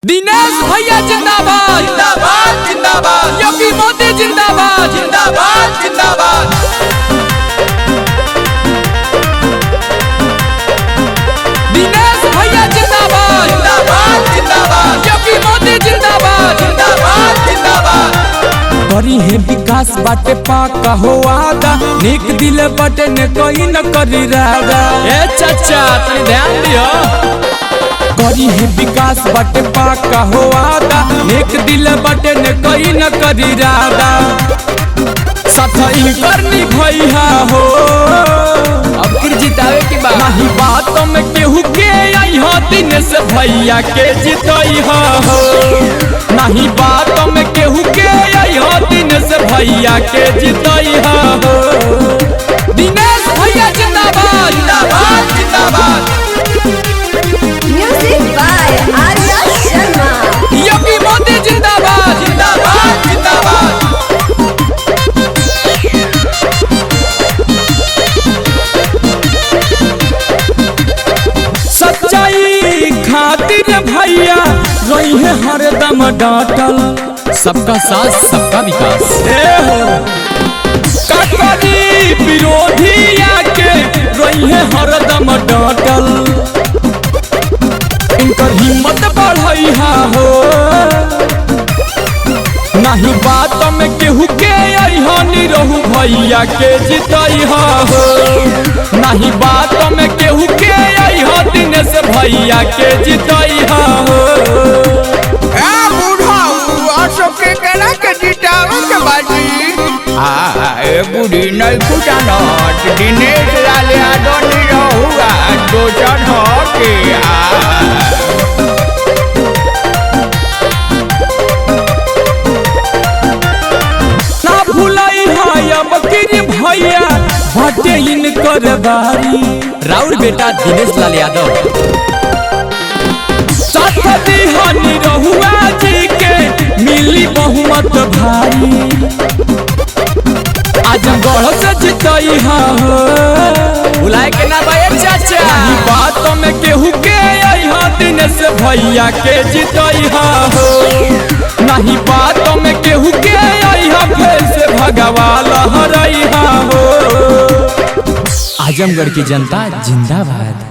दिनेश भैया जिंदाबाद जिंदाबाद जिंदाबाद। योगी मोदी जिंदाबाद जिंदाबाद जिंदाबाद। दिनेश भैया जिंदाबाद जिंदाबाद जिंदाबाद। योगी मोदी जिंदाबाद जिंदाबाद जिंदाबाद। करी है विकास बाटे पाका हो आगा निक दिल बटे ने कोई न करी रागा। ए चाचा तनी ध्यान दियो करी है विकास बाटे पाका हो आगा निक दिल बटे ने कोई न करी रागा। सफाई करनी भैया हो अब फिर जितावे की बात नहीं बातों में केहू के आई हो दिनेश भैया के जितई हो नहीं बातों में केहू के आई हो दिनेश भैया के जितई हो। दिनेश भैया जिंदाबाद जिंदाबाद जिंदाबाद। Music by Arya Sharma. Yogi Modi जिंदाबाद जिंदाबाद जिंदाबाद। सच्चाई खातिर भैया रही है हरदम डांटल सबका साथ सबका विकास कटरी विरोधी आके रही है हरदम डांटल इनकर हिम्मत बढ़ई हो नहीं बात में केहू के अहिनी रहू भैया के जितई हो नहीं बात में केहू के अह दिनेश भैया के जितई हो। के करा के जितावे के बाजी ए बुढ़ी नहीं कुटानट दिनेश लाल यादव नहीं रहुआ दोजन हो के ना भुलाई है अब किर भैया भटे इनकर बारी राउर बेटा दिनेश लाल यादव सतती हनी रहुआ जी के मिली बहुमत भारी आजमगढ़ से जितई हो बुलाए के ना भाई चाचा बातों में केहू के आई दिनेश भैया के जितई हो नहीं बातों में केहू के आई फिर से भगवा लहरई हो। आजमगढ़ की जनता जिंदाबाद।